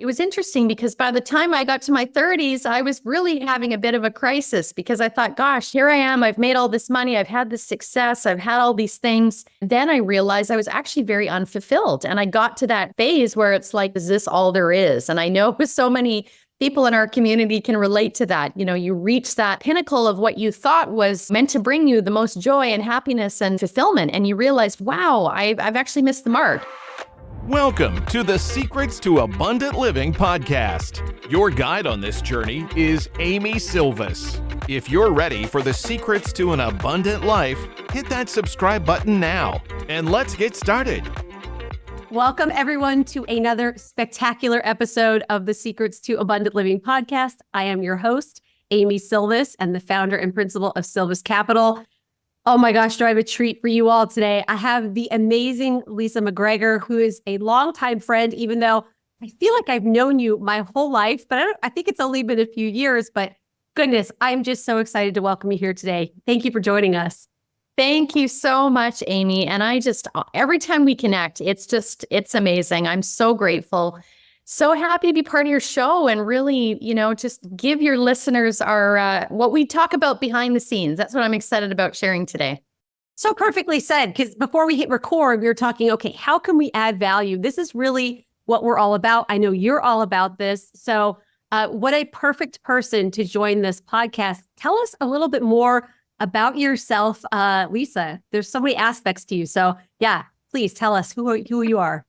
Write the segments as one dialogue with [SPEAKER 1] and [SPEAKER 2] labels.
[SPEAKER 1] It was interesting because by the time I got to my 30s, I was really having a bit of a crisis because I thought, gosh, here I am. I've made all this money. I've had this success. I've had all these things. Then I realized I was actually very unfulfilled. And I got to that phase where it's like, is this all there is? And I know so many people in our community can relate to that. You know, you reach that pinnacle of what you thought was meant to bring you the most joy and happiness and fulfillment. And you realize, wow, I've actually missed the mark.
[SPEAKER 2] Welcome to the Secrets to Abundant Living podcast. Your guide on this journey is Amy Silvas. If you're ready for the secrets to an abundant life, hit that subscribe button now, and let's get started.
[SPEAKER 3] Welcome, everyone, to another spectacular episode of the Secrets to Abundant Living podcast. I am your host, Amy Silvas, and the founder and principal of Silvas Capital. Oh my gosh, do I have a treat for you all today? I have the amazing Leesa McGregor, who is a longtime friend, even though I feel like I've known you my whole life, but I think it's only been a few years. But goodness, I'm just so excited to welcome you here today. Thank you for joining us.
[SPEAKER 1] Thank you so much, Amy. And every time we connect, it's amazing. I'm so grateful. So happy to be part of your show and really, just give your listeners our what we talk about behind the scenes. That's what I'm excited about sharing today.
[SPEAKER 3] So perfectly said, because before we hit record, we were talking, okay, how can we add value? This is really what we're all about. I know you're all about this. So what a perfect person to join this podcast. Tell us a little bit more about yourself, Leesa. There's so many aspects to you. So yeah, please tell us who you are.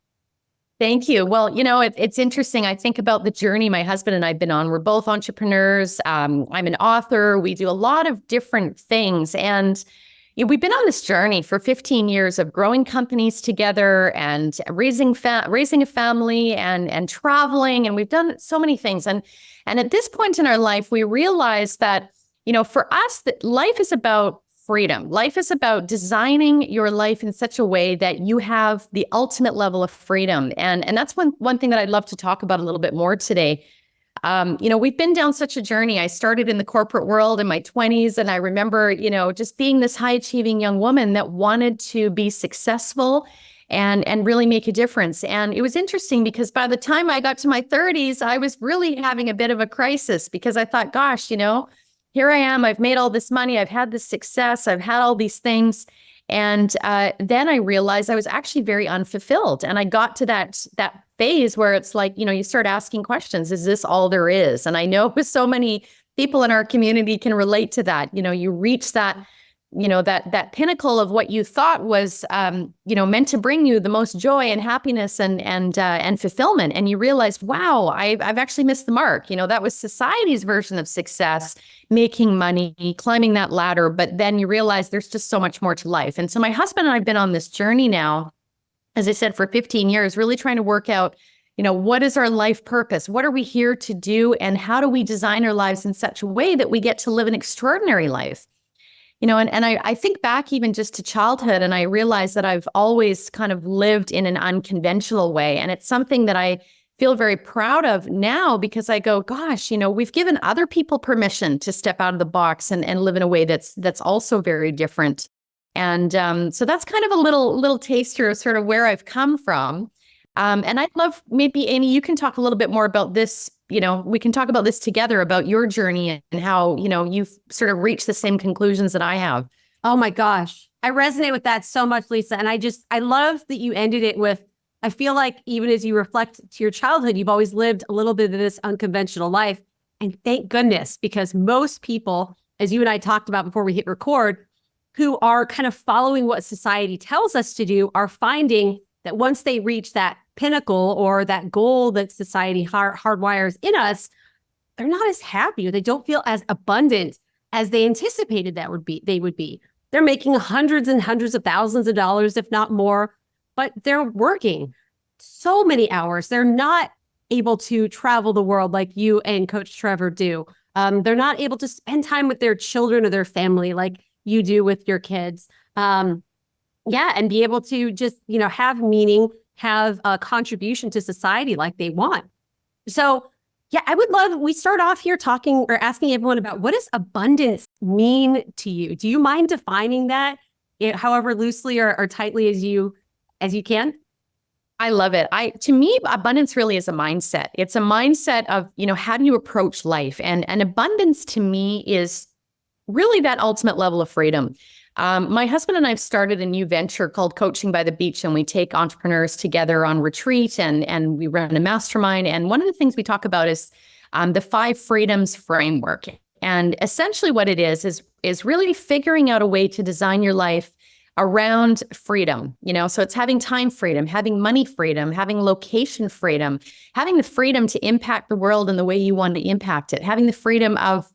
[SPEAKER 1] Thank you. Well, it's interesting. I think about the journey my husband and I have been on. We're both entrepreneurs. I'm an author. We do a lot of different things. And we've been on this journey for 15 years of growing companies together and raising a family and traveling. And we've done so many things. And at this point in our life, we realized that, for us, that life is about freedom. Life is about designing your life in such a way that you have the ultimate level of freedom. And that's one thing that I'd love to talk about a little bit more today. We've been down such a journey. I started in the corporate world in my 20s. And I remember, just being this high achieving young woman that wanted to be successful and really make a difference. And it was interesting because by the time I got to my 30s, I was really having a bit of a crisis because I thought, gosh, here I am. I've made all this money. I've had this success. I've had all these things. And then I realized I was actually very unfulfilled. And I got to that phase where it's like, you start asking questions. Is this all there is? And I know so many people in our community can relate to that. You reach that, that pinnacle of what you thought was, meant to bring you the most joy and happiness and fulfillment. And you realize, wow, I've actually missed the mark. That was society's version of success, making money, climbing that ladder. But then you realize there's just so much more to life. And so my husband and I have been on this journey now, as I said, for 15 years, really trying to work out, what is our life purpose? What are we here to do? And how do we design our lives in such a way that we get to live an extraordinary life? And I think back even just to childhood, and I realized that I've always kind of lived in an unconventional way. And it's something that I feel very proud of now because I go, gosh, we've given other people permission to step out of the box and live in a way that's also very different. And so that's kind of a little taster of sort of where I've come from. And I'd love maybe, Amy, you can talk a little bit more about this. We can talk about this together, about your journey and how, you've sort of reached the same conclusions that I have.
[SPEAKER 3] Oh my gosh. I resonate with that so much, Leesa. And I love that you ended it with, I feel like even as you reflect to your childhood, you've always lived a little bit of this unconventional life. And thank goodness, because most people, as you and I talked about before we hit record, who are kind of following what society tells us to do are finding that once they reach that pinnacle or that goal that society hardwires in us, they're not as happy or they don't feel as abundant as they anticipated they would be. They're making hundreds and hundreds of thousands of dollars, if not more, but they're working so many hours. They're not able to travel the world like you and Coach Trevor do. They're not able to spend time with their children or their family like you do with your kids. And be able to just, have meaning, have a contribution to society like they want. So yeah, I would love, we start off here talking or asking everyone about what does abundance mean to you? Do you mind defining that, however loosely or tightly as you can?
[SPEAKER 1] I love it. To me, abundance really is a mindset. It's a mindset of, how do you approach life? And abundance to me is really that ultimate level of freedom. My husband and I have started a new venture called Coaching by the Beach, and we take entrepreneurs together on retreat and we run a mastermind. And one of the things we talk about is the 5 freedoms framework. And essentially what it is really figuring out a way to design your life around freedom, so it's having time freedom, having money freedom, having location freedom, having the freedom to impact the world in the way you want to impact it, having the freedom of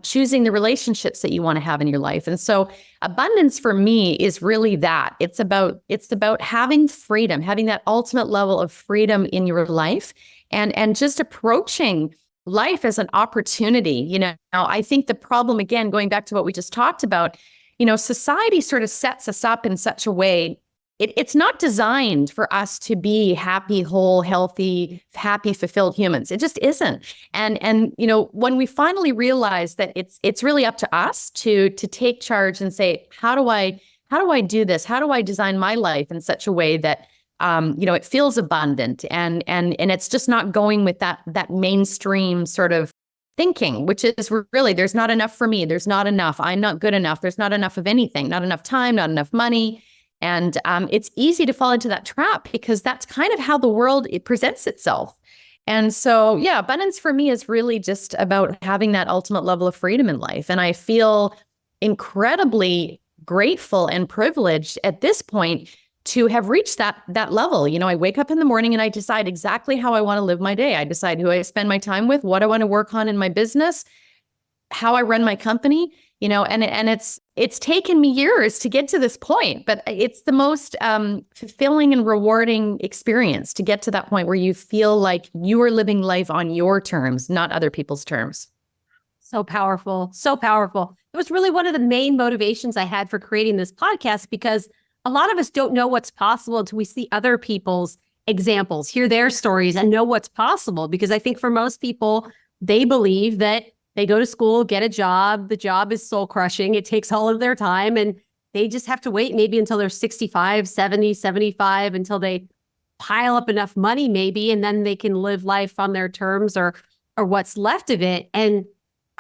[SPEAKER 1] choosing the relationships that you want to have in your life. And so abundance for me is really that. It's about having freedom, having that ultimate level of freedom in your life and just approaching life as an opportunity. Now, I think the problem, again, going back to what we just talked about, society sort of sets us up in such a way. It's not designed for us to be happy, whole, healthy, happy, fulfilled humans. It just isn't. And when we finally realize that it's really up to us to take charge and say, how do I do this? How do I design my life in such a way that it feels abundant and it's just not going with that mainstream sort of thinking, which is really, there's not enough for me. There's not enough. I'm not good enough. There's not enough of anything, not enough time, not enough money. And it's easy to fall into that trap because that's kind of how the world presents itself. And so, yeah, abundance for me is really just about having that ultimate level of freedom in life. And I feel incredibly grateful and privileged at this point to have reached that level. I wake up in the morning and I decide exactly how I want to live my day. I decide who I spend my time with, what I want to work on in my business, how I run my company, and it's taken me years to get to this point, but it's the most fulfilling and rewarding experience to get to that point where you feel like you are living life on your terms, not other people's terms.
[SPEAKER 3] So powerful. So powerful. It was really one of the main motivations I had for creating this podcast, because a lot of us don't know what's possible until we see other people's examples, hear their stories, and know what's possible. Because I think for most people, they believe that they go to school, get a job, the job is soul crushing, it takes all of their time, and they just have to wait maybe until they're 65, 70, 75, until they pile up enough money maybe, and then they can live life on their terms or what's left of it. And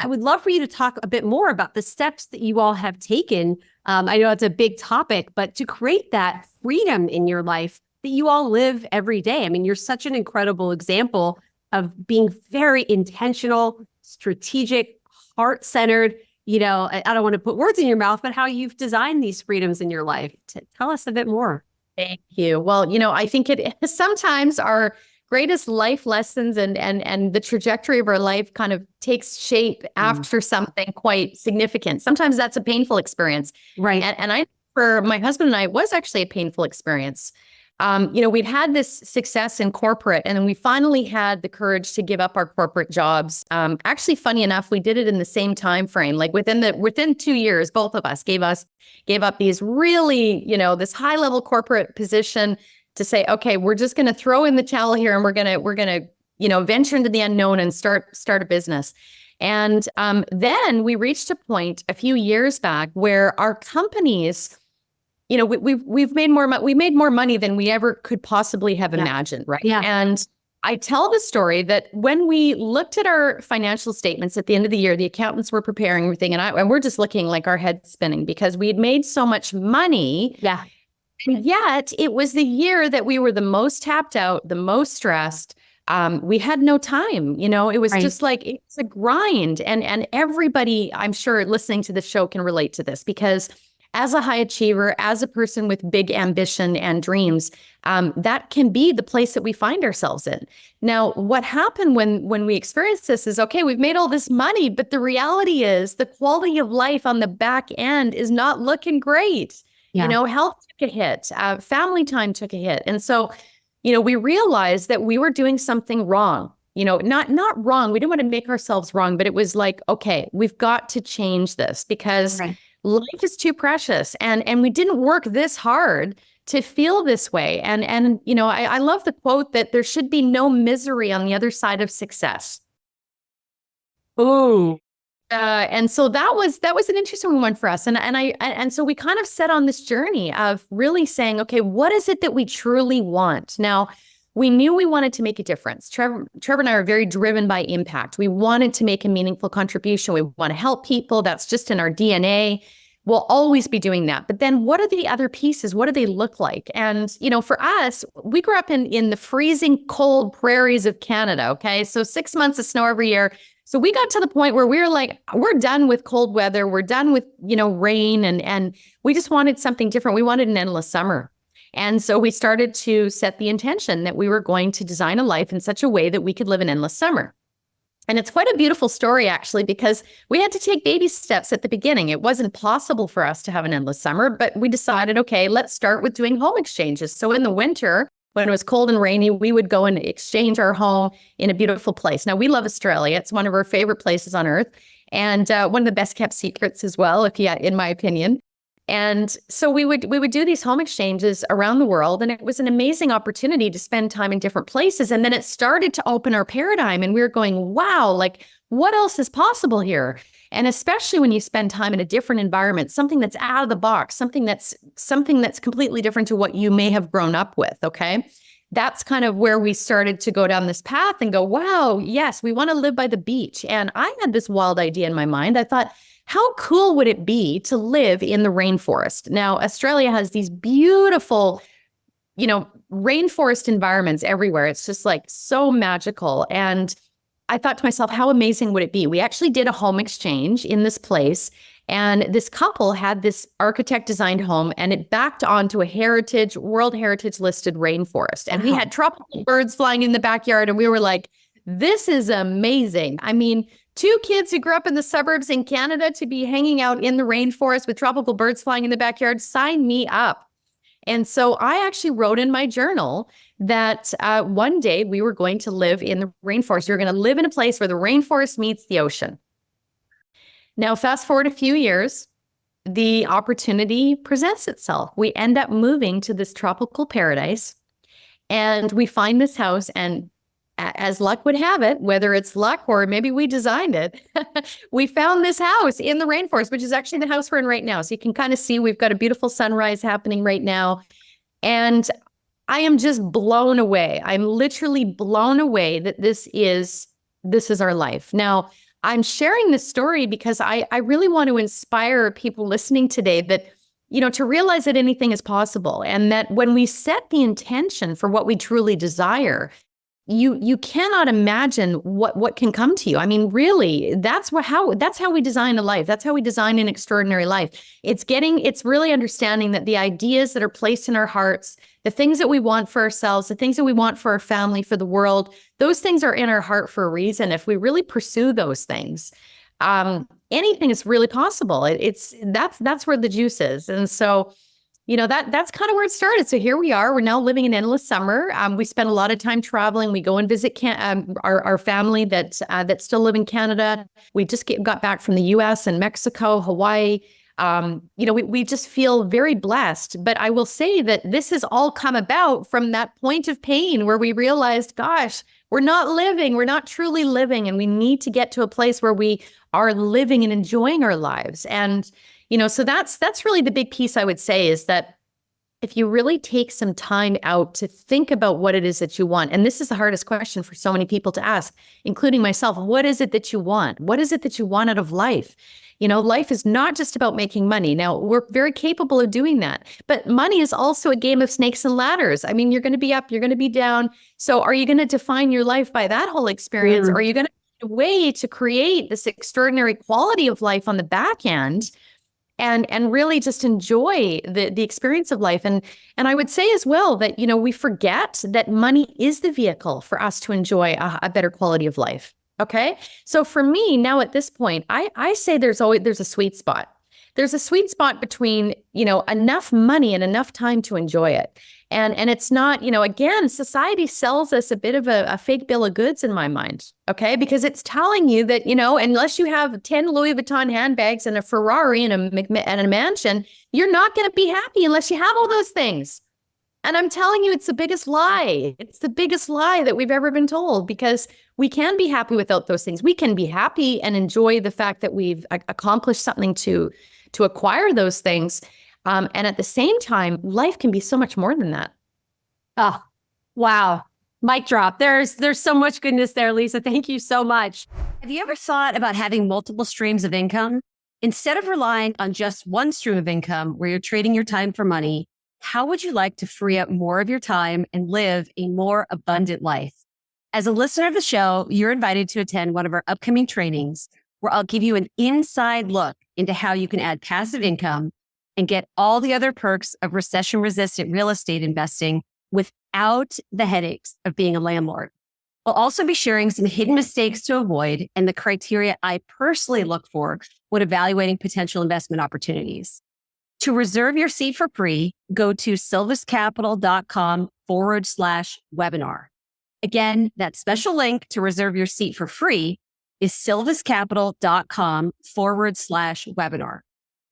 [SPEAKER 3] I would love for you to talk a bit more about the steps that you all have taken. I know it's a big topic, but to create that freedom in your life that you all live every day. I mean, you're such an incredible example of being very intentional, strategic, heart-centered. I don't want to put words in your mouth, but how you've designed these freedoms in your life. Tell us a bit more.
[SPEAKER 1] Thank you. Well, I think it sometimes our greatest life lessons and the trajectory of our life kind of takes shape after something quite significant. Sometimes that's a painful experience.
[SPEAKER 3] Right.
[SPEAKER 1] And for my husband and I, it was actually a painful experience. We'd had this success in corporate, and then we finally had the courage to give up our corporate jobs. Actually, funny enough, we did it in the same time frame. Like within 2 years, both of us gave up these really, this high level corporate position to say, okay, we're just going to throw in the towel here, and we're gonna venture into the unknown and start a business. And then we reached a point a few years back where our companies, we've made more money. We made more money than we ever could possibly have imagined, right?
[SPEAKER 3] Yeah.
[SPEAKER 1] And I tell the story that when we looked at our financial statements at the end of the year, the accountants were preparing everything, and we're just looking like our heads spinning because we had made so much money.
[SPEAKER 3] Yeah.
[SPEAKER 1] And yet it was the year that we were the most tapped out, the most stressed. We had no time, it was just like, it's a grind. And everybody, I'm sure listening to the show can relate to this, because as a high achiever, as a person with big ambition and dreams, that can be the place that we find ourselves in. Now, what happened when we experienced this is, okay, we've made all this money, but the reality is the quality of life on the back end is not looking great.
[SPEAKER 3] Yeah.
[SPEAKER 1] Health took a hit, family time took a hit. And so, we realized that we were doing something wrong, not wrong. We didn't want to make ourselves wrong, but it was like, okay, we've got to change this because life is too precious. And we didn't work this hard to feel this way. And I love the quote that there should be no misery on the other side of success.
[SPEAKER 3] Ooh,
[SPEAKER 1] And so that was an interesting one for us. And so we kind of set on this journey of really saying, okay, what is it that we truly want? Now, we knew we wanted to make a difference. Trevor and I are very driven by impact. We wanted to make a meaningful contribution. We want to help people. That's just in our DNA. We'll always be doing that. But then what are the other pieces? What do they look like? And, for us, we grew up in the freezing cold prairies of Canada. Okay. So 6 months of snow every year. So we got to the point where we were like, we're done with cold weather. We're done with, rain. And we just wanted something different. We wanted an endless summer. And so we started to set the intention that we were going to design a life in such a way that we could live an endless summer. And it's quite a beautiful story, actually, because we had to take baby steps at the beginning. It wasn't possible for us to have an endless summer, but we decided, okay, let's start with doing home exchanges. So in the winter, when it was cold and rainy, we would go and exchange our home in a beautiful place. Now, we love Australia. It's one of our favorite places on earth, and one of the best kept secrets as well, in my opinion. And so we would do these home exchanges around the world, and it was an amazing opportunity to spend time in different places. And then it started to open our paradigm, and we were going, wow, like what else is possible here? And especially when you spend time in a different environment, something that's out of the box, something that's completely different to what you may have grown up with. Okay. That's kind of where we started to go down this path and go, wow, yes, we want to live by the beach. And I had this wild idea in my mind. I thought, how cool would it be to live in the rainforest? Now, Australia has these beautiful, rainforest environments everywhere. It's just like so magical. And I thought to myself, how amazing would it be? We actually did a home exchange in this place. And this couple had this architect designed home, and it backed onto a World Heritage listed rainforest. And we had tropical birds flying in the backyard. And we were like, this is amazing. I mean, two kids who grew up in the suburbs in Canada to be hanging out in the rainforest with tropical birds flying in the backyard, sign me up. And so I actually wrote in my journal that one day we were going to live in the rainforest. We were going to live in a place where the rainforest meets the ocean. Now, fast forward a few years, the opportunity presents itself. We end up moving to this tropical paradise, and we find this house, and as luck would have it, whether it's luck or maybe we designed it, we found this house in the rainforest, which is actually the house we're in right now. So you can kind of see we've got a beautiful sunrise happening right now. And I am just blown away. I'm literally blown away that this is our life. Now, I'm sharing this story because I really want to inspire people listening today that, to realize that anything is possible, and that when we set the intention for what we truly desire, you cannot imagine what can come to you. I mean, really, that's how we design a life. That's how we design an extraordinary life. It's really understanding that the ideas that are placed in our hearts, the things that we want for ourselves, the things that we want for our family, for the world, those things are in our heart for a reason. If we really pursue those things, anything is really possible. That's where the juice is. And so, that's kind of where it started. So here we are. We're now living in endless summer. We spend a lot of time traveling. We go and visit our family that still live in Canada. We just got back from the U.S. and Mexico, Hawaii. We just feel very blessed. But I will say that this has all come about from that point of pain where we realized, gosh, we're not truly living, and we need to get to a place where we are living and enjoying our lives. And so that's really the big piece I would say, is that if you really take some time out to think about what it is that you want, and this is the hardest question for so many people to ask, including myself, what is it that you want? What is it that you want out of life? Life is not just about making money. Now, we're very capable of doing that, but money is also a game of snakes and ladders. I mean, you're going to be up, you're going to be down. So are you going to define your life by that whole experience? Or are you going to find a way to create this extraordinary quality of life on the back end? And really just enjoy the experience of life. And I would say as well that, we forget that money is the vehicle for us to enjoy a better quality of life. Okay. So for me now at this point, I say there's a sweet spot. There's a sweet spot between, enough money and enough time to enjoy it. And it's not, again, society sells us a bit of a fake bill of goods in my mind. Okay. Because it's telling you that, unless you have 10 Louis Vuitton handbags and a Ferrari and a mansion, you're not going to be happy unless you have all those things. And I'm telling you, it's the biggest lie. It's the biggest lie that we've ever been told, because we can be happy without those things. We can be happy and enjoy the fact that we've accomplished something to acquire those things. And at the same time, life can be so much more than that.
[SPEAKER 3] Oh, wow. Mic drop. There's so much goodness there, Leesa. Thank you so much. Have you ever thought about having multiple streams of income? Instead of relying on just one stream of income where you're trading your time for money, how would you like to free up more of your time and live a more abundant life? As a listener of the show, you're invited to attend one of our upcoming trainings where I'll give you an inside look into how you can add passive income and get all the other perks of recession-resistant real estate investing without the headaches of being a landlord. I'll also be sharing some hidden mistakes to avoid and the criteria I personally look for when evaluating potential investment opportunities. To reserve your seat for free, go to silvuscapital.com/webinar. Again, that special link to reserve your seat for free is silvuscapital.com/webinar.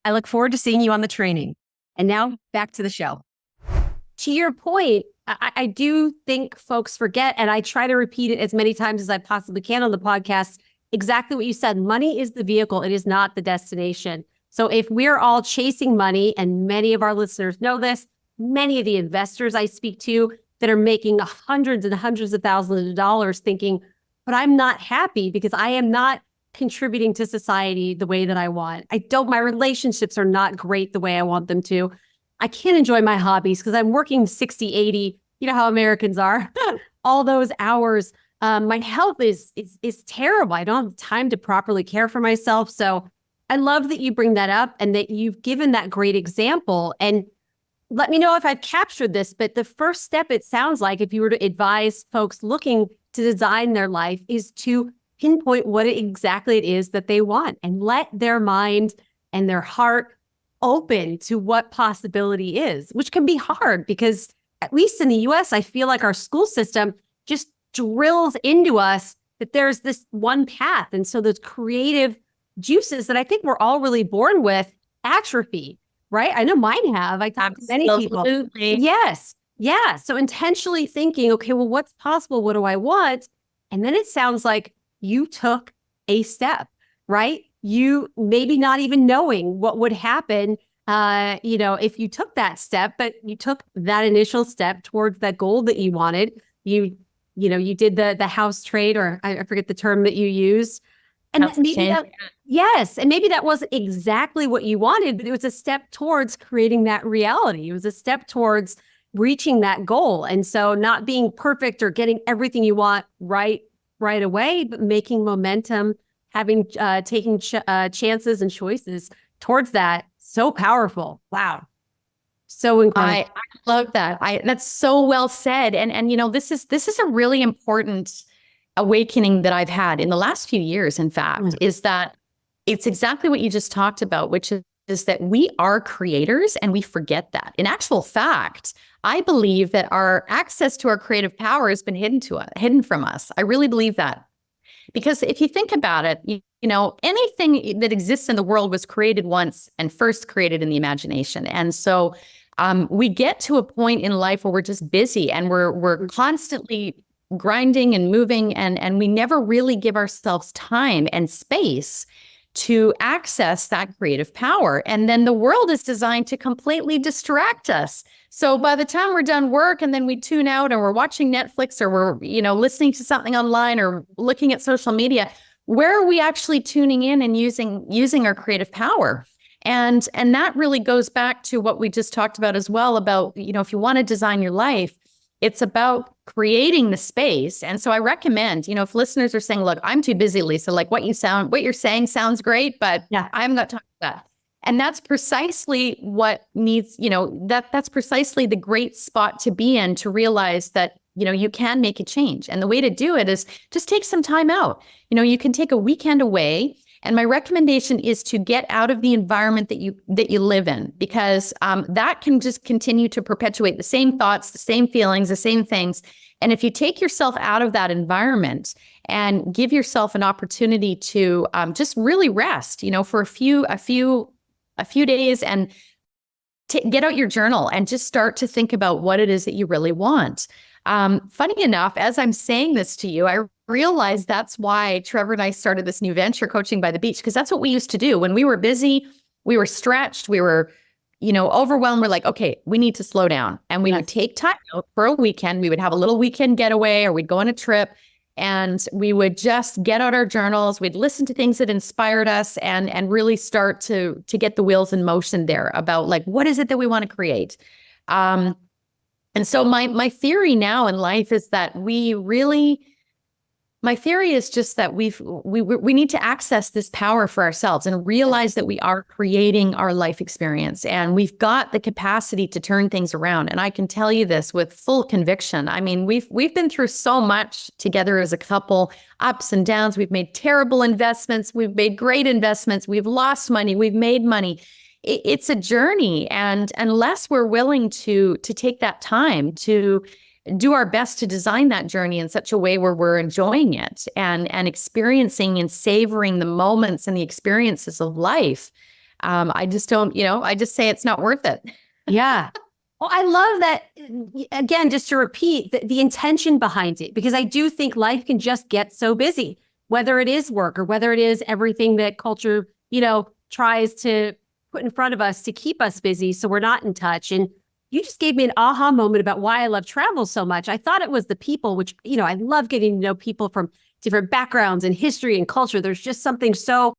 [SPEAKER 3] I look forward to seeing you on the training. And now back to the show. To your point, I do think folks forget, and I try to repeat it as many times as I possibly can on the podcast, exactly what you said. Money is the vehicle. It is not the destination. So if we're all chasing money, and many of our listeners know this, many of the investors I speak to that are making hundreds and hundreds of thousands of dollars thinking, but I'm not happy because I am not contributing to society the way that I want. My relationships are not great the way I want them to. I can't enjoy my hobbies because I'm working 60, 80, you know how Americans are, all those hours. My health is terrible. I don't have time to properly care for myself. So I love that you bring that up and that you've given that great example. And let me know if I've captured this, but the first step, it sounds like, if you were to advise folks looking to design their life, is to pinpoint what exactly it is that they want and let their mind and their heart open to what possibility is, which can be hard because, at least in the US, I feel like our school system just drills into us that there's this one path. And so those creative juices that I think we're all really born with atrophy, right? I know mine have. I talk to many people. Yes. Yeah. So intentionally thinking, okay, well, what's possible? What do I want? And then it sounds like you took a step, right? You maybe not even knowing what would happen, if you took that step, but you took that initial step towards that goal that you wanted. You did the house trade, or I forget the term that you used. And yes. And maybe that wasn't exactly what you wanted, but it was a step towards creating that reality. It was a step towards reaching that goal. And so not being perfect or getting everything you want right away, but making momentum, taking chances and choices towards that. So powerful. Wow. So incredible.
[SPEAKER 1] I love that. That's so well said. And this is a really important awakening that I've had in the last few years, in fact, is that it's exactly what you just talked about, which is that we are creators and we forget that. In actual fact, I believe that our access to our creative power has been hidden from us. I really believe that. Because if you think about it, anything that exists in the world was created once and first created in the imagination. And so we get to a point in life where we're just busy and we're constantly grinding and moving, and we never really give ourselves time and space to access that creative power. And then the world is designed to completely distract us. So by the time we're done work and then we tune out and we're watching Netflix or we're, listening to something online or looking at social media, where are we actually tuning in and using our creative power? And that really goes back to what we just talked about as well about, if you want to design your life, it's about creating the space. And so I recommend, if listeners are saying, look, I'm too busy, Leesa, like what you're saying sounds great, but yeah, I'm not talking about that. And that's precisely what needs, that's precisely the great spot to be in, to realize that, you can make a change. And the way to do it is just take some time out. You can take a weekend away. And my recommendation is to get out of the environment that you live in, because that can just continue to perpetuate the same thoughts, the same feelings, the same things. And if you take yourself out of that environment and give yourself an opportunity to just really rest, for a few days, and get out your journal and just start to think about what it is that you really want. Funny enough, as I'm saying this to you, I realized that's why Trevor and I started this new venture, Coaching by the Beach, because that's what we used to do when we were busy. We were stretched. We were, overwhelmed. We're like, okay, we need to slow down. And we would take time out for a weekend. We would have a little weekend getaway, or we'd go on a trip, and we would just get out our journals. We'd listen to things that inspired us and really start to get the wheels in motion there about like, what is it that we want to create? And so my theory now in life is that my theory is just that we need to access this power for ourselves and realize that we are creating our life experience, and we've got the capacity to turn things around. And I can tell you this with full conviction. I mean, we've been through so much together as a couple, ups and downs. We've made terrible investments. We've made great investments. We've lost money. We've made money. It's a journey. And unless we're willing to take that time to do our best to design that journey in such a way where we're enjoying it and experiencing and savoring the moments and the experiences of life, I just don't, I just say it's not worth it.
[SPEAKER 3] Yeah. Well, I love that. Again, just to repeat the intention behind it, because I do think life can just get so busy, whether it is work or whether it is everything that culture, tries to put in front of us to keep us busy so we're not in touch. And you just gave me an aha moment about why I love travel so much. I thought it was the people, which, I love getting to know people from different backgrounds and history and culture. There's just something so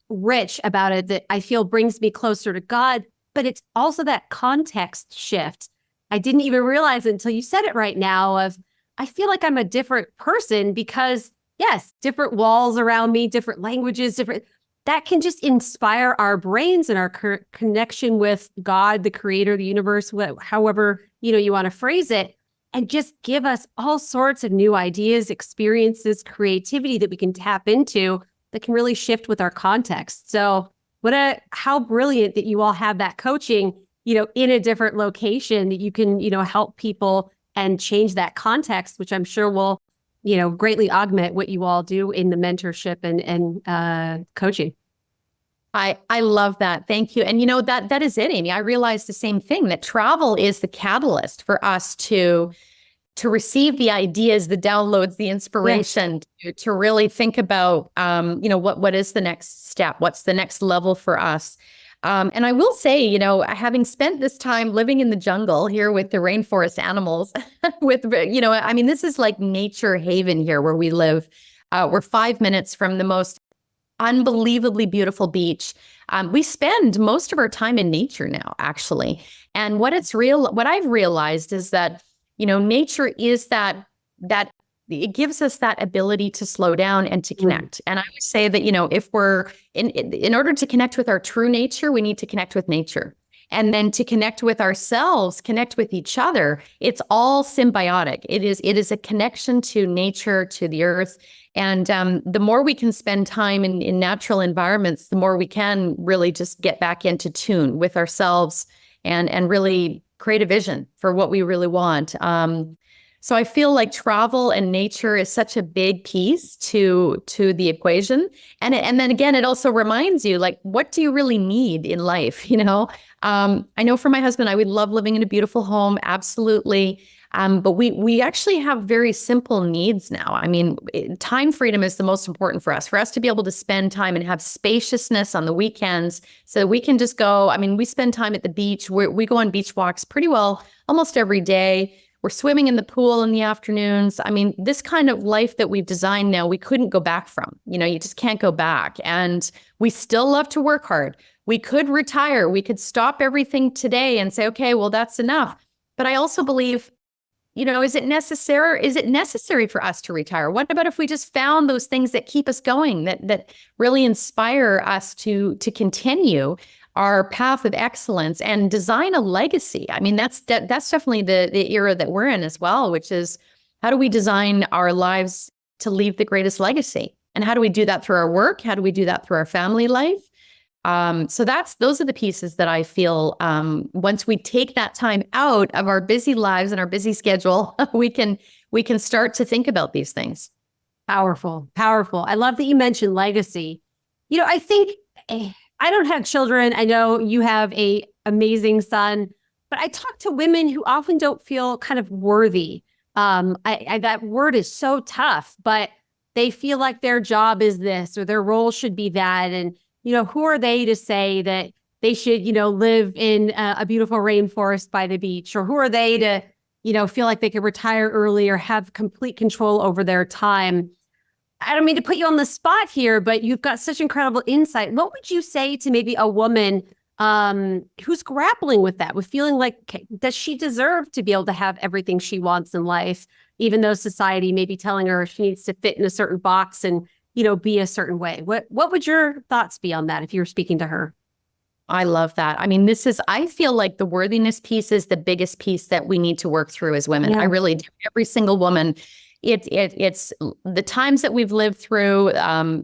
[SPEAKER 3] rich about it that I feel brings me closer to God. But it's also that context shift. I didn't even realize it until you said it right now of, I feel like I'm a different person because, yes, different walls around me, different languages, that can just inspire our brains and our connection with God, the creator, the universe, however, you want to phrase it, and just give us all sorts of new ideas, experiences, creativity that we can tap into that can really shift with our context. So how brilliant that you all have that coaching, in a different location that you can, help people and change that context, which I'm sure will greatly augment what you all do in the mentorship and coaching.
[SPEAKER 1] I love that. Thank you. And that is it, Amy. I realized the same thing, that travel is the catalyst for us to receive the ideas, the downloads, the inspiration, to really think about, what is the next step? What's the next level for us? And I will say, having spent this time living in the jungle here with the rainforest animals, this is like nature haven here where we live. We're 5 minutes from the most unbelievably beautiful beach. We spend most of our time in nature now, actually. And what I've realized is that, nature is that it gives us that ability to slow down and to connect. And I would say that, if we're in order to connect with our true nature, we need to connect with nature. And then to connect with ourselves, connect with each other, it's all symbiotic. It is a connection to nature, to the earth. And the more we can spend time in natural environments, the more we can really just get back into tune with ourselves and really create a vision for what we really want. So I feel like travel and nature is such a big piece to the equation. And then again, it also reminds you, like, what do you really need in life? I know for my husband, I would love living in a beautiful home. Absolutely. But we actually have very simple needs now. I mean, time freedom is the most important for us to be able to spend time and have spaciousness on the weekends so that we can just go. I mean, we spend time at the beach. We go on beach walks pretty well almost every day. We're swimming in the pool in the afternoons. I mean, this kind of life that we've designed now, we couldn't go back from. You just can't go back. And we still love to work hard. We could retire. We could stop everything today and say, okay, well, that's enough. But I also believe, is it necessary for us to retire? What about if we just found those things that keep us going, that really inspire us to continue our path of excellence and design a legacy? I mean, that's definitely the era that we're in as well, which is, how do we design our lives to leave the greatest legacy? And how do we do that through our work? How do we do that through our family life? So those are the pieces that I feel, once we take that time out of our busy lives and our busy schedule, we can start to think about these things.
[SPEAKER 3] Powerful, powerful. I love that you mentioned legacy. I think I don't have children. I know you have a amazing son. But I talk to women who often don't feel kind of worthy. That word is so tough, but they feel like their job is this or their role should be that. And, who are they to say that they should, live in a beautiful rainforest by the beach? Or who are they to, feel like they could retire early or have complete control over their time? I don't mean to put you on the spot here, but you've got such incredible insight. What would you say to maybe a woman who's grappling with that, with feeling like, okay, does she deserve to be able to have everything she wants in life, even though society may be telling her she needs to fit in a certain box and, be a certain way? What would your thoughts be on that if you were speaking to her?
[SPEAKER 1] I love that. I mean, I feel like the worthiness piece is the biggest piece that we need to work through as women.
[SPEAKER 3] Yeah.
[SPEAKER 1] I really do. Every single woman, it's the times that we've lived through,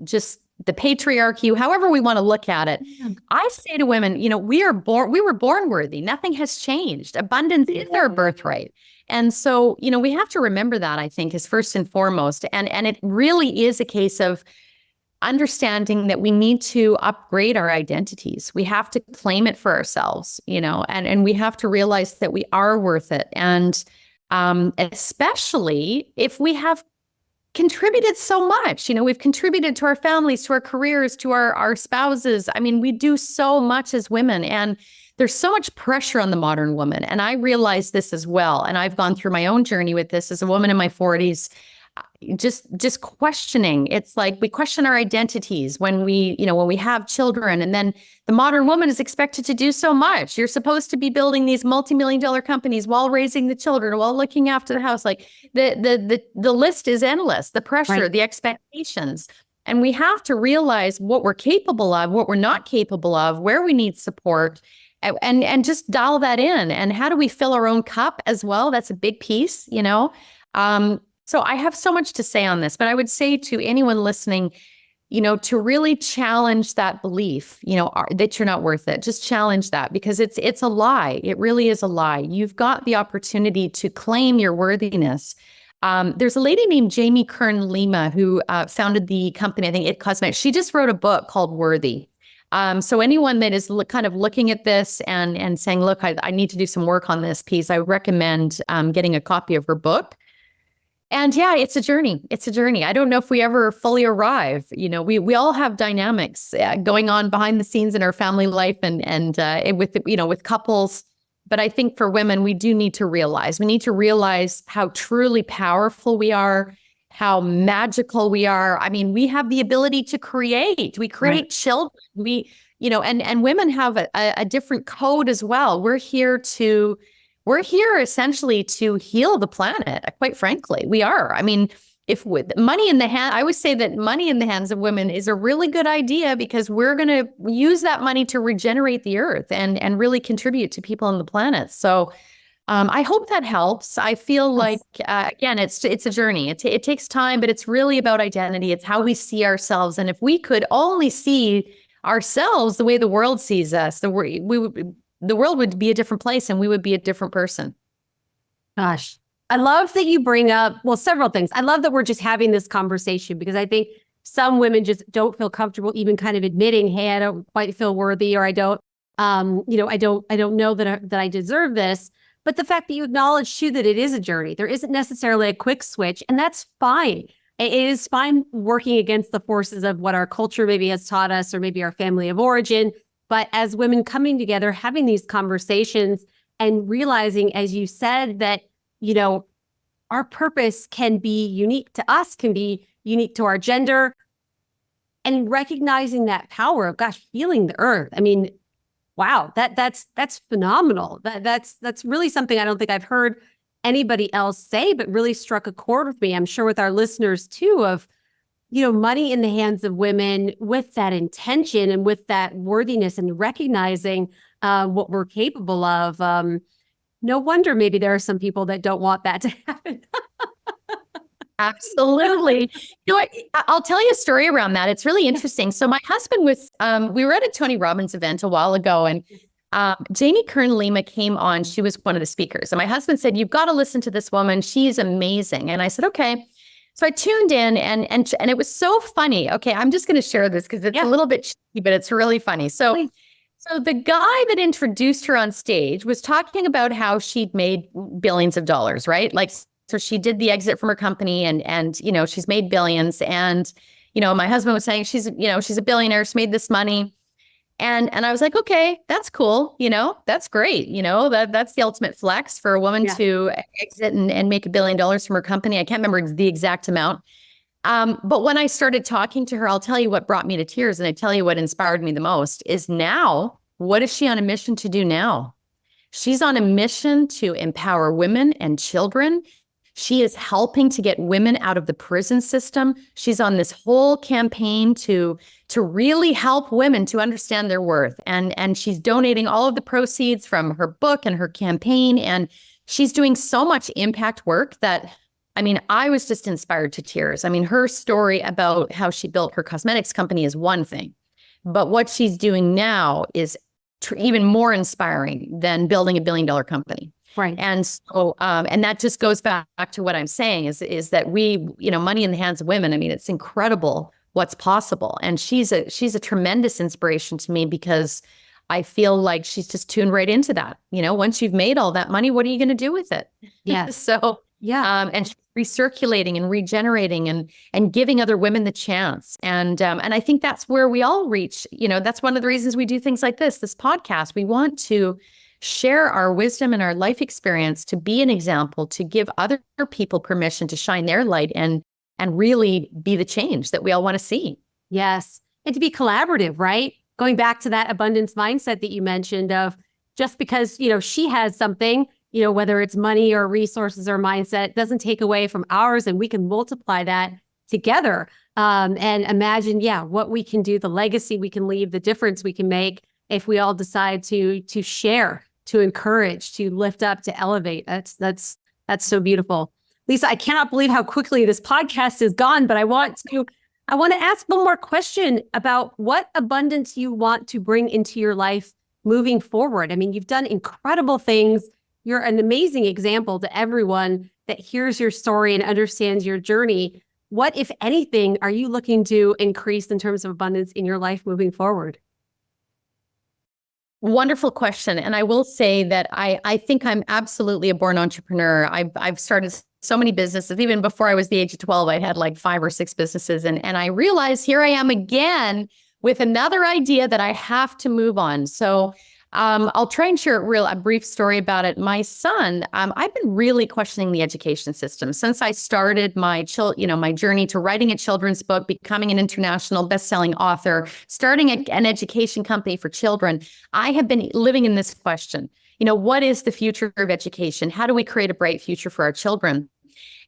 [SPEAKER 1] just the patriarchy, however we want to look at it. Yeah. I say to women, we were born worthy. Nothing has changed. Abundance is our birthright. And so, we have to remember that, I think, is first and foremost. And it really is a case of understanding that we need to upgrade our identities. We have to claim it for ourselves, and we have to realize that we are worth it. And especially if we have contributed so much, we've contributed to our families, to our careers, to our spouses. I mean, we do so much as women, and there's so much pressure on the modern woman. And I realize this as well. And I've gone through my own journey with this as a woman in my 40s, just questioning. It's like we question our identities when we have children, and then the modern woman is expected to do so much. You're supposed to be building these multi-million-dollar companies while raising the children, while looking after the house. Like the list is endless, the pressure, right, the expectations. And we have to realize what we're capable of, what we're not capable of, where we need support, and just dial that in. And how do we fill our own cup as well? That's a big piece, So I have so much to say on this, but I would say to anyone listening, to really challenge that belief, that you're not worth it. Just challenge that, because it's a lie. It really is a lie. You've got the opportunity to claim your worthiness. There's a lady named Jamie Kern Lima who founded the company, I think, It Cosmetics. She just wrote a book called Worthy. So anyone that is kind of looking at this and saying, look, I need to do some work on this piece, I would recommend getting a copy of her book. And yeah, it's a journey. It's a journey. I don't know if we ever fully arrive. We all have dynamics going on behind the scenes in our family life and with couples. But I think for women, we need to realize how truly powerful we are, how magical we are. I mean, we have the ability to create. We create right. Children. And women have a different code as well. We're here essentially to heal the planet. Quite frankly, we are. I mean, if with money in the hand, I always say that money in the hands of women is a really good idea, because we're going to use that money to regenerate the earth and really contribute to people on the planet. So I hope that helps. I feel like, again, it's a journey. It takes time, but it's really about identity. It's how we see ourselves. And if we could only see ourselves the way the world sees us, the world would be a different place, and we would be a different person.
[SPEAKER 3] Gosh, I love that you bring up, several things. I love that we're just having this conversation, because I think some women just don't feel comfortable even kind of admitting, hey, I don't quite feel worthy, or I don't know that I deserve this. But the fact that you acknowledge too that it is a journey, there isn't necessarily a quick switch, and that's fine. It is fine working against the forces of what our culture maybe has taught us, or maybe our family of origin. But as women coming together, having these conversations and realizing, as you said, that, our purpose can be unique to us, can be unique to our gender, and recognizing that power of, healing the earth. I mean, wow, that's phenomenal. That's really something I don't think I've heard anybody else say, but really struck a chord with me. I'm sure with our listeners too, of, money in the hands of women with that intention and with that worthiness and recognizing what we're capable of. No wonder maybe there are some people that don't want that to happen.
[SPEAKER 1] Absolutely. I'll tell you a story around that. It's really interesting. So my husband we were at a Tony Robbins event a while ago, and Jamie Kern Lima came on. She was one of the speakers. And my husband said, you've got to listen to this woman. She's amazing. And I said, okay. So I tuned in and it was so funny. Okay, I'm just going to share this because it's a little bit cheeky, but it's really funny. So So the guy that introduced her on stage was talking about how she'd made billions of dollars, right? Like, so she did the exit from her company and, she's made billions. And, my husband was saying she's a billionaire, she made this money. And I was like, okay, that's cool. That's great. That's the ultimate flex for a woman to exit and make $1 billion from her company. I can't remember the exact amount. But when I started talking to her, I'll tell you what brought me to tears. And I tell you what inspired me the most is now, what is she on a mission to do now? She's on a mission to empower women and children. She is helping to get women out of the prison system. She's on this whole campaign to really help women to understand their worth. And she's donating all of the proceeds from her book and her campaign. And she's doing so much impact work that, I was just inspired to tears. Her story about how she built her cosmetics company is one thing, but what she's doing now is even more inspiring than building $1 billion company.
[SPEAKER 3] Right.
[SPEAKER 1] And so, and that just goes back to what I'm saying is that we, money in the hands of women. It's incredible what's possible. And she's a tremendous inspiration to me because I feel like she's just tuned right into that. Once you've made all that money, what are you going to do with it?
[SPEAKER 3] Yes.
[SPEAKER 1] So, and she's recirculating and regenerating and giving other women the chance. And I think that's where we all reach. That's one of the reasons we do things like this podcast. We want to share our wisdom and our life experience to be an example, to give other people permission to shine their light and really be the change that we all want to see.
[SPEAKER 3] Yes. And to be collaborative, right? Going back to that abundance mindset that you mentioned of just because, she has something, whether it's money or resources or mindset, doesn't take away from ours, and we can multiply that together. And imagine, what we can do, the legacy we can leave, the difference we can make if we all decide to share, to encourage, to lift up, to elevate. That's so beautiful. Leesa, I cannot believe how quickly this podcast is gone, but I want to ask one more question about what abundance you want to bring into your life moving forward. You've done incredible things. You're an amazing example to everyone that hears your story and understands your journey. What, if anything, are you looking to increase in terms of abundance in your life moving forward?
[SPEAKER 1] Wonderful question. And I will say that I think I'm absolutely a born entrepreneur. I've started so many businesses. Even before I was the age of 12, I had like 5 or 6 businesses. And I realized here I am again with another idea that I have to move on. So I'll try and share a brief story about it. My son, I've been really questioning the education system since I started my journey to writing a children's book, becoming an international best-selling author, starting an education company for children. I have been living in this question. What is the future of education? How do we create a bright future for our children?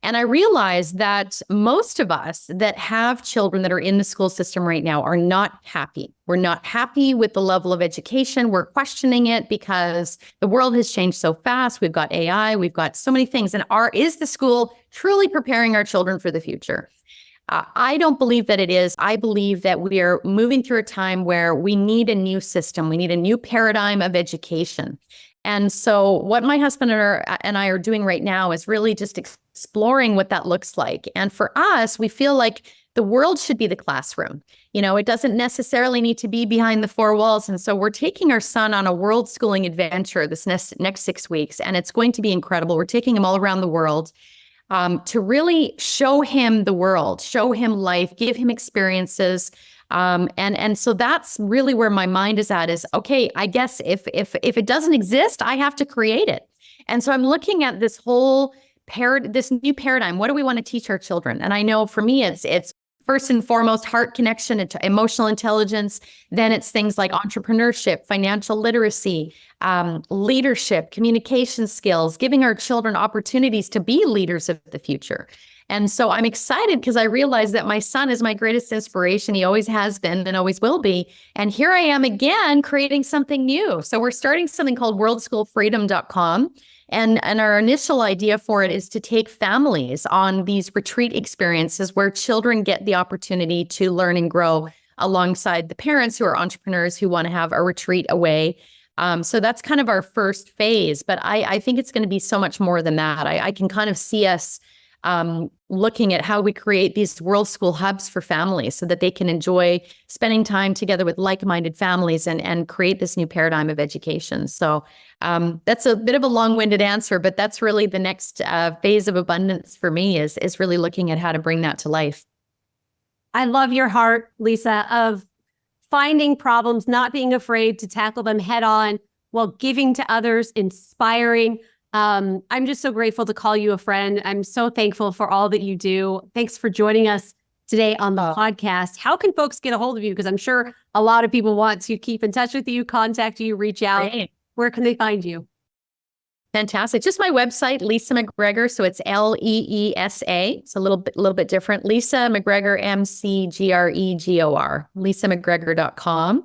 [SPEAKER 1] And I realized that most of us that have children that are in the school system right now are not happy. We're not happy with the level of education. We're questioning it because the world has changed so fast. We've got AI, we've got so many things. And is the school truly preparing our children for the future? I don't believe that it is. I believe that we are moving through a time where we need a new system. We need a new paradigm of education. And so what my husband and I are doing right now is really just exploring what that looks like. And for us, we feel like the world should be the classroom. It doesn't necessarily need to be behind the 4 walls. And so we're taking our son on a world schooling adventure this next 6 weeks, and it's going to be incredible. We're taking him all around the world to really show him the world, show him life, give him experiences. And so that's really where my mind is at is, okay, I guess if it doesn't exist, I have to create it. And so I'm looking at this whole this new paradigm. What do we want to teach our children? And I know for me, it's first and foremost heart connection, into emotional intelligence. Then it's things like entrepreneurship, financial literacy, leadership, communication skills, giving our children opportunities to be leaders of the future. And so I'm excited because I realize that my son is my greatest inspiration. He always has been and always will be. And here I am again, creating something new. So we're starting something called worldschoolfreedom.com. And our initial idea for it is to take families on these retreat experiences where children get the opportunity to learn and grow alongside the parents who are entrepreneurs who want to have a retreat away. So that's kind of our first phase. But I think it's going to be so much more than that. I can kind of see us looking at how we create these world school hubs for families so that they can enjoy spending time together with like-minded families and create this new paradigm of education. So that's a bit of a long-winded answer, but that's really the next phase of abundance for me is really looking at how to bring that to life.
[SPEAKER 3] I love your heart, Leesa, of finding problems, not being afraid to tackle them head on while giving to others, inspiring. I'm just so grateful to call you a friend. I'm so thankful for all that you do. Thanks for joining us today on the podcast. How can folks get a hold of you? Because I'm sure a lot of people want to keep in touch with you, contact you, reach out.
[SPEAKER 1] Great.
[SPEAKER 3] Where can they find you?
[SPEAKER 1] Fantastic. Just my website, Leesa McGregor. So it's Leesa. It's a little bit different. Leesa McGregor, McGregor, LeesaMcGregor.com.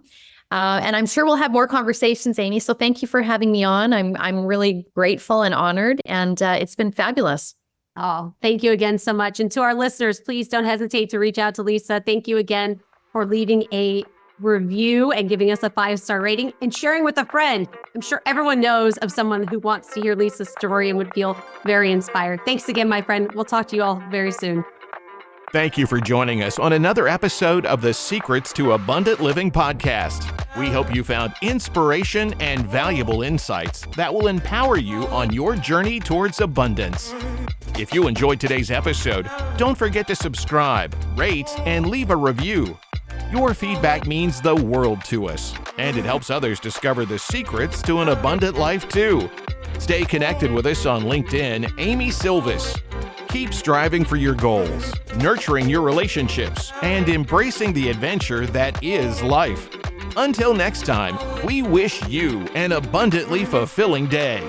[SPEAKER 1] And I'm sure we'll have more conversations, Amy. So thank you for having me on. I'm really grateful and honored, and it's been fabulous.
[SPEAKER 3] Oh, thank you again so much. And to our listeners, please don't hesitate to reach out to Leesa. Thank you again for leaving a review and giving us a 5-star rating and sharing with a friend. I'm sure everyone knows of someone who wants to hear Leesa's story and would feel very inspired. Thanks again, my friend. We'll talk to you all very soon.
[SPEAKER 2] Thank you for joining us on another episode of the Secrets to Abundant Living podcast. We hope you found inspiration and valuable insights that will empower you on your journey towards abundance. If you enjoyed today's episode, don't forget to subscribe, rate, and leave a review. Your feedback means the world to us, and it helps others discover the secrets to an abundant life too. Stay connected with us on LinkedIn, Amy Silvis. Keep striving for your goals, nurturing your relationships, and embracing the adventure that is life. Until next time, we wish you an abundantly fulfilling day.